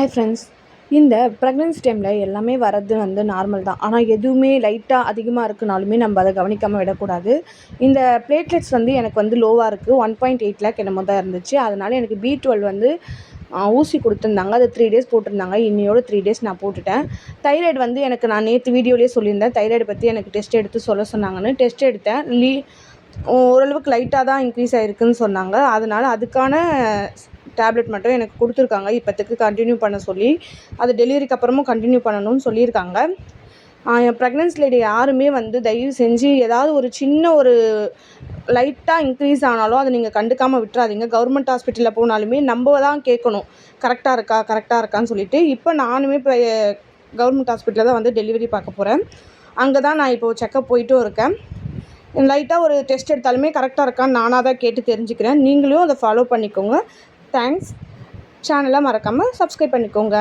Hi friends. இந்த pregnancy டைமில் எல்லாமே வர்றது வந்து நார்மல் தான். ஆனால் எதுவுமே லைட்டாக அதிகமாக இருக்குனாலுமே நம்ம அதை கவனிக்காமல் விடக்கூடாது. இந்த பிளேட்லெட்ஸ் வந்து எனக்கு வந்து லோவாக இருக்குது. 1.8 லேக் என்னமோ தான் இருந்துச்சு. அதனால் எனக்கு B12 வந்து ஊசி கொடுத்துருந்தாங்க. அது 3 டேஸ் போட்டிருந்தாங்க. இன்னையோட 3 டேஸ் நான் போட்டுட்டேன். தைராய்டு வந்து எனக்கு நான் நேற்று வீடியோலேயே சொல்லியிருந்தேன். தைராய்டு பற்றி எனக்கு டெஸ்ட் எடுத்து சொல்ல சொன்னாங்கன்னு. டெஸ்ட் எடுத்தேன். ஓரளவுக்கு லைட்டாக தான் இன்க்ரீஸ் ஆகிருக்குன்னு சொன்னாங்க. அதனால் அதுக்கான டேப்லெட் மட்டும் எனக்கு கொடுத்துருக்காங்க. இப்போத்துக்கு கண்டினியூ பண்ண சொல்லி, அது டெலிவரிக்கு அப்புறமும் கண்டினியூ பண்ணணும்னு சொல்லியிருக்காங்க. என் ப்ரெக்னென்சி லேடி யாருமே வந்து தயவு செஞ்சு ஏதாவது ஒரு சின்ன ஒரு லைட்டாக இன்க்ரீஸ் ஆனாலும் அதை நீங்கள் கண்டுக்காமல் விட்டுறாதீங்க. கவர்மெண்ட் ஹாஸ்பிட்டலில் போனாலுமே நம்ம தான் கேட்கணும், கரெக்டாக இருக்கான்னு சொல்லிட்டு. இப்போ நானுமே இப்போ கவர்மெண்ட் ஹாஸ்பிட்டலில் தான் வந்து டெலிவரி பார்க்க போகிறேன். அங்கே தான் நான் இப்போது செக்கப் போயிட்டும் இருக்கேன். லைட்டாக ஒரு டெஸ்ட் எடுத்தாலுமே கரெக்டாக இருக்கான்னு நானாக தான் கேட்டு தெரிஞ்சுக்கிறேன். நீங்களும் அதை ஃபாலோ பண்ணிக்கோங்க. தேங்க்ஸ். சேனலை மறக்காமல் சப்ஸ்கிரைப் பண்ணிக்கோங்க.